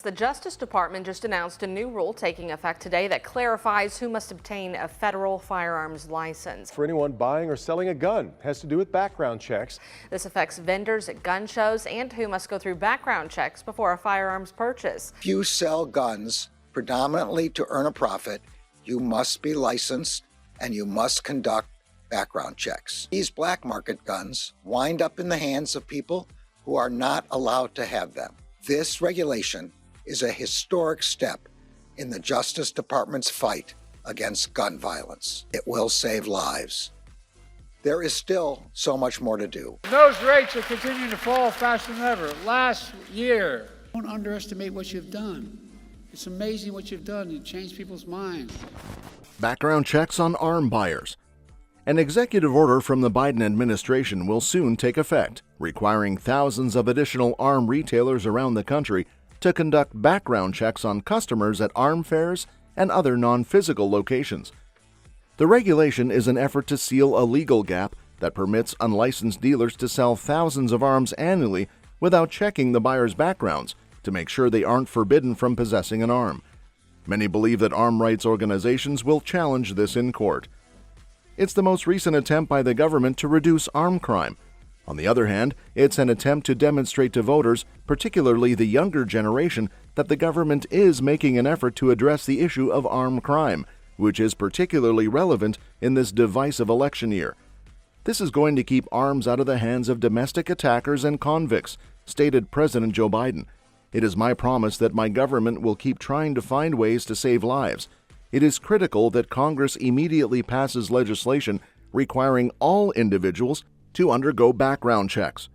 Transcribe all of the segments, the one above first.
The Justice Department just announced a new rule taking effect today that clarifies who must obtain a federal firearms license. For anyone buying or selling a gun, it has to do with background checks. This affects vendors at gun shows and who must go through background checks before a firearms purchase. If you sell guns predominantly to earn a profit, you must be licensed and you must conduct background checks. These black market guns wind up in the hands of people who are not allowed to have them. This regulation is a historic step in the Justice Department's fight against gun violence. It will save lives. There is still so much more to do. Those rates are continuing to fall faster than ever. Last year. Don't underestimate what you've done. It's amazing what you've done. You changed people's minds. Background checks on arm buyers. An executive order from the Biden administration will soon take effect, requiring thousands of additional arm retailers around the country to conduct background checks on customers at arm fairs and other non-physical locations. The regulation is an effort to seal a legal gap that permits unlicensed dealers to sell thousands of arms annually without checking the buyers' backgrounds to make sure they aren't forbidden from possessing an arm. Many believe that arm rights organizations will challenge this in court. It's the most recent attempt by the government to reduce arm crime. On the other hand, it's an attempt to demonstrate to voters, particularly the younger generation, that the government is making an effort to address the issue of armed crime, which is particularly relevant in this divisive election year. This is going to keep arms out of the hands of domestic attackers and convicts, stated President Joe Biden. It is my promise that my government will keep trying to find ways to save lives. It is critical that Congress immediately passes legislation requiring all individuals to undergo background checks.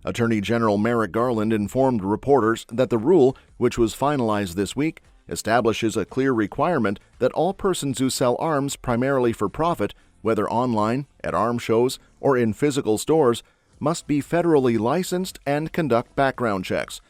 Attorney General Merrick Garland informed reporters that the rule, which was finalized this week, establishes a clear requirement that all persons who sell arms primarily for profit, whether online, at arm shows, or in physical stores, must be federally licensed and conduct background checks.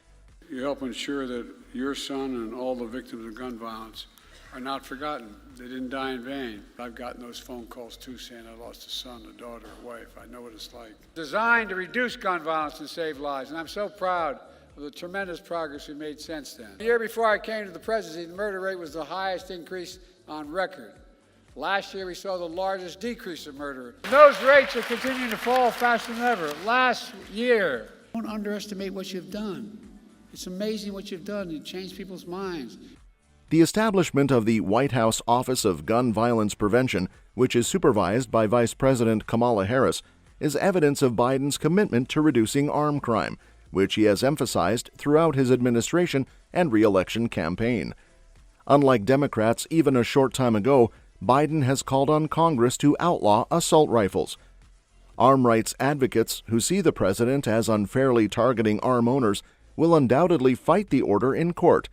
You help ensure that your son and all the victims of gun violence are not forgotten. They didn't die in vain. I've gotten those phone calls too, saying I lost a son, a daughter, a wife. I know what it's like. Designed to reduce gun violence and save lives, and I'm so proud of the tremendous progress we've made since then. The year before I came to the presidency, the murder rate was the highest increase on record. Last year, we saw the largest decrease of murder. Those rates are continuing to fall faster than ever. Last year. Don't underestimate what you've done. It's amazing what you've done. You changed people's minds. The establishment of the White House Office of Gun Violence Prevention, which is supervised by Vice President Kamala Harris, is evidence of Biden's commitment to reducing arm crime, which he has emphasized throughout his administration and re-election campaign. Unlike Democrats even a short time ago, Biden has called on Congress to outlaw assault rifles. Arm rights advocates who see the president as unfairly targeting arm owners will undoubtedly fight the order in court.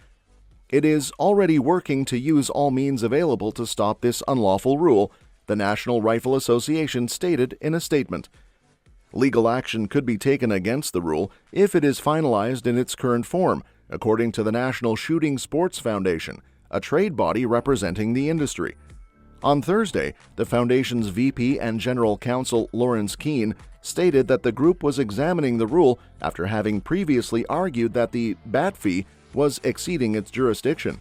It is already working to use all means available to stop this unlawful rule, the National Rifle Association stated in a statement. Legal action could be taken against the rule if it is finalized in its current form, according to the National Shooting Sports Foundation, a trade body representing the industry. On Thursday, the foundation's VP and General Counsel Lawrence Keene stated that the group was examining the rule after having previously argued that the bat fee was exceeding its jurisdiction.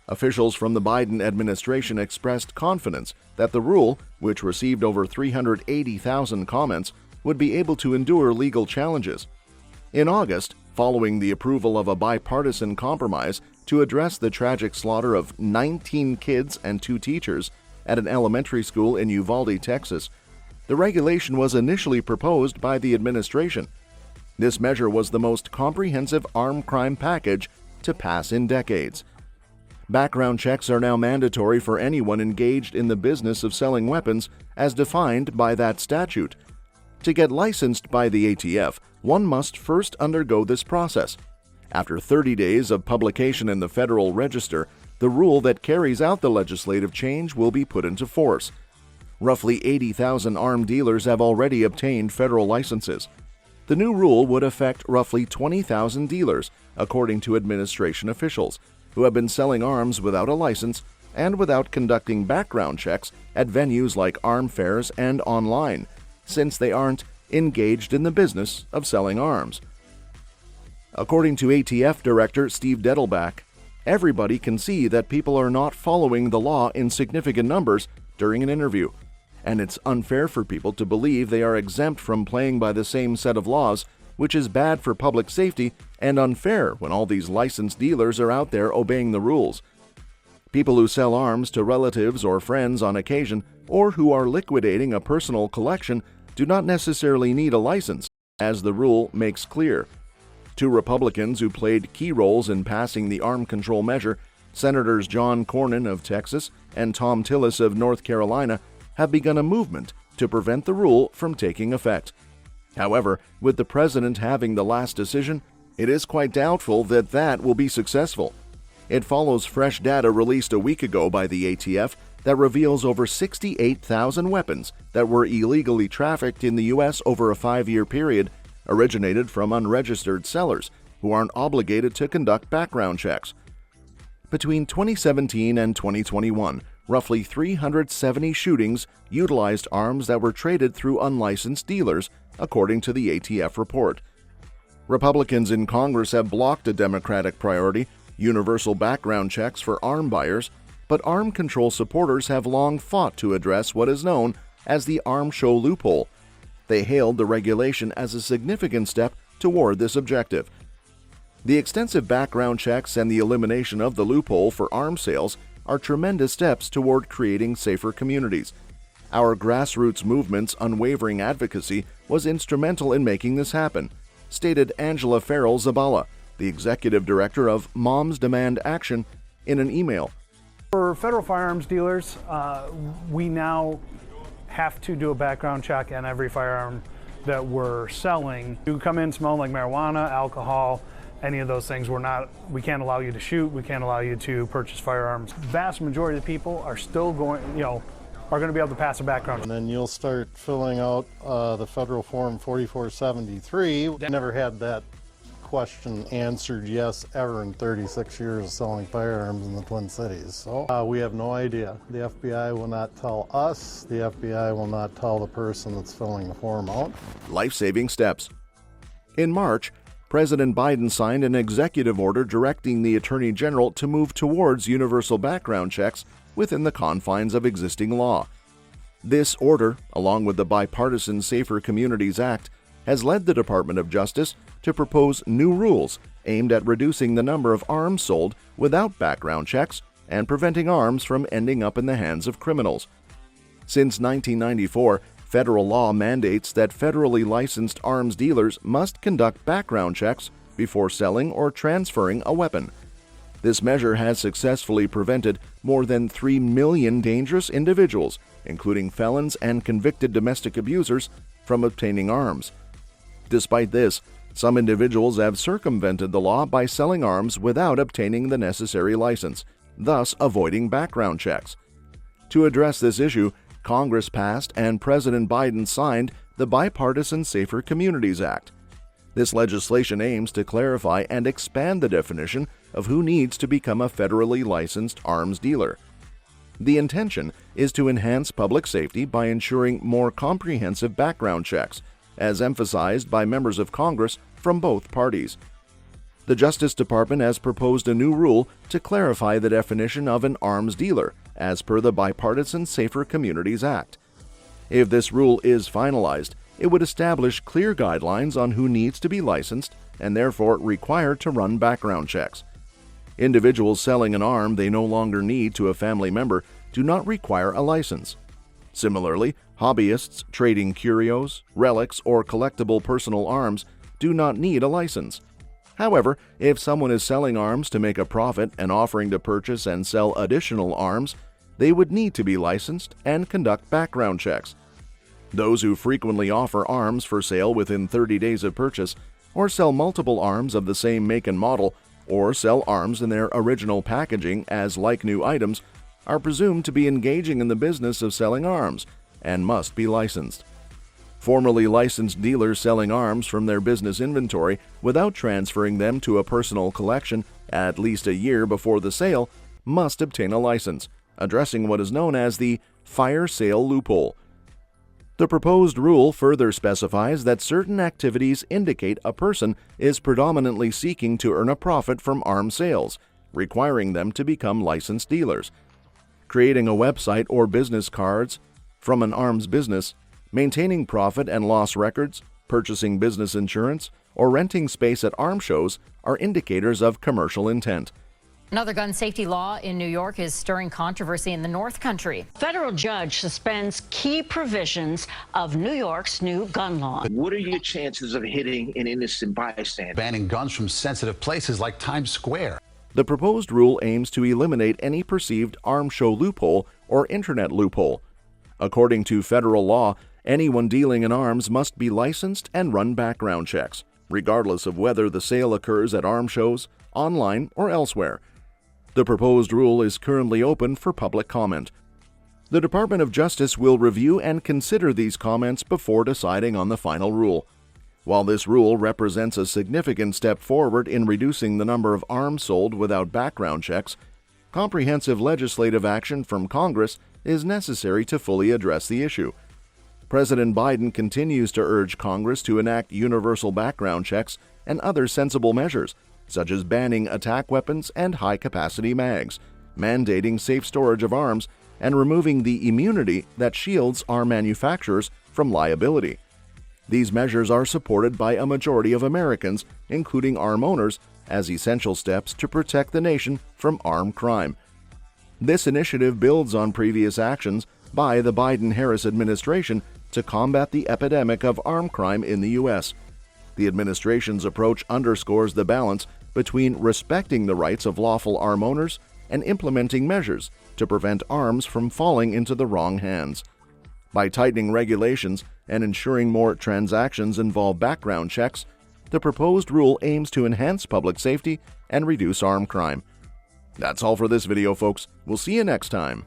Officials from the Biden administration expressed confidence that the rule, which received over 380,000 comments, would be able to endure legal challenges. In August, following the approval of a bipartisan compromise to address the tragic slaughter of 19 kids and 2 teachers at an elementary school in Uvalde, Texas, the regulation was initially proposed by the administration. This measure was the most comprehensive armed crime package to pass in decades. Background checks are now mandatory for anyone engaged in the business of selling weapons as defined by that statute. To get licensed by the ATF, one must first undergo this process. After 30 days of publication in the Federal Register, the rule that carries out the legislative change will be put into force. Roughly 80,000 armed dealers have already obtained federal licenses. The new rule would affect roughly 20,000 dealers, according to administration officials, who have been selling arms without a license and without conducting background checks at venues like arm fairs and online, since they aren't engaged in the business of selling arms. According to ATF Director Steve Dettelbach, everybody can see that people are not following the law in significant numbers during an interview, and it's unfair for people to believe they are exempt from playing by the same set of laws, which is bad for public safety and unfair when all these licensed dealers are out there obeying the rules. People who sell arms to relatives or friends on occasion, or who are liquidating a personal collection, do not necessarily need a license, as the rule makes clear. Two Republicans who played key roles in passing the arm control measure, Senators John Cornyn of Texas and Tom Tillis of North Carolina, have begun a movement to prevent the rule from taking effect. However, with the president having the last decision, it is quite doubtful that that will be successful. It follows fresh data released a week ago by the ATF that reveals over 68,000 weapons that were illegally trafficked in the U.S. over a 5-year period originated from unregistered sellers who aren't obligated to conduct background checks. Between 2017 and 2021, roughly 370 shootings utilized arms that were traded through unlicensed dealers, according to the ATF report. Republicans in Congress have blocked a Democratic priority, universal background checks for arm buyers, but arm control supporters have long fought to address what is known as the arm show loophole. They hailed the regulation as a significant step toward this objective. The extensive background checks and the elimination of the loophole for arms sales are tremendous steps toward creating safer communities. Our grassroots movement's unwavering advocacy was instrumental in making this happen, stated Angela Farrell Zabala, the executive director of Moms Demand Action, in an email. For federal firearms dealers, we now have to do a background check on every firearm that we're selling. You come in smelling like marijuana, alcohol, any of those things, we can't allow you to shoot, we can't allow you to purchase firearms. Vast majority of the people are still going, are going to be able to pass a background. And then you'll start filling out the federal form 4473. Never had that question answered yes ever in 36 years of selling firearms in the Twin Cities. So we have no idea. The FBI will not tell us. The FBI will not tell the person that's filling the form out. Life-saving steps. In March, President Biden signed an executive order directing the Attorney General to move towards universal background checks within the confines of existing law. This order, along with the bipartisan Safer Communities Act, has led the Department of Justice to propose new rules aimed at reducing the number of arms sold without background checks and preventing arms from ending up in the hands of criminals. Since 1994, federal law mandates that federally licensed arms dealers must conduct background checks before selling or transferring a weapon. This measure has successfully prevented more than 3 million dangerous individuals, including felons and convicted domestic abusers, from obtaining arms. Despite this, some individuals have circumvented the law by selling arms without obtaining the necessary license, thus avoiding background checks. To address this issue, Congress passed and President Biden signed the Bipartisan Safer Communities Act. This legislation aims to clarify and expand the definition of who needs to become a federally licensed arms dealer. The intention is to enhance public safety by ensuring more comprehensive background checks, as emphasized by members of Congress from both parties. The Justice Department has proposed a new rule to clarify the definition of an arms dealer, as per the Bipartisan Safer Communities Act. If this rule is finalized, it would establish clear guidelines on who needs to be licensed and therefore required to run background checks. Individuals selling an arm they no longer need to a family member do not require a license. Similarly, hobbyists trading curios, relics, or collectible personal arms do not need a license. However, if someone is selling arms to make a profit and offering to purchase and sell additional arms, they would need to be licensed and conduct background checks. Those who frequently offer arms for sale within 30 days of purchase, or sell multiple arms of the same make and model, or sell arms in their original packaging as like-new items, are presumed to be engaging in the business of selling arms and must be licensed. Formerly licensed dealers selling arms from their business inventory without transferring them to a personal collection at least a year before the sale must obtain a license, addressing what is known as the fire sale loophole. The proposed rule further specifies that certain activities indicate a person is predominantly seeking to earn a profit from arms sales, requiring them to become licensed dealers. Creating a website or business cards from an arms business, maintaining profit and loss records, purchasing business insurance, or renting space at arms shows are indicators of commercial intent. Another gun safety law in New York is stirring controversy in the North Country. Federal judge suspends key provisions of New York's new gun law. What are your chances of hitting an innocent bystander? Banning guns from sensitive places like Times Square. The proposed rule aims to eliminate any perceived arms show loophole or internet loophole. According to federal law, anyone dealing in arms must be licensed and run background checks, regardless of whether the sale occurs at arms shows, online, or elsewhere. The proposed rule is currently open for public comment. The Department of Justice will review and consider these comments before deciding on the final rule. While this rule represents a significant step forward in reducing the number of arms sold without background checks, comprehensive legislative action from Congress is necessary to fully address the issue. President Biden continues to urge Congress to enact universal background checks and other sensible measures, such as banning attack weapons and high-capacity mags, mandating safe storage of arms, and removing the immunity that shields arm manufacturers from liability. These measures are supported by a majority of Americans, including arm owners, as essential steps to protect the nation from armed crime. This initiative builds on previous actions by the Biden-Harris administration to combat the epidemic of armed crime in the U.S. The administration's approach underscores the balance between respecting the rights of lawful arm owners and implementing measures to prevent arms from falling into the wrong hands. By tightening regulations and ensuring more transactions involve background checks, the proposed rule aims to enhance public safety and reduce armed crime. That's all for this video, folks. We'll see you next time.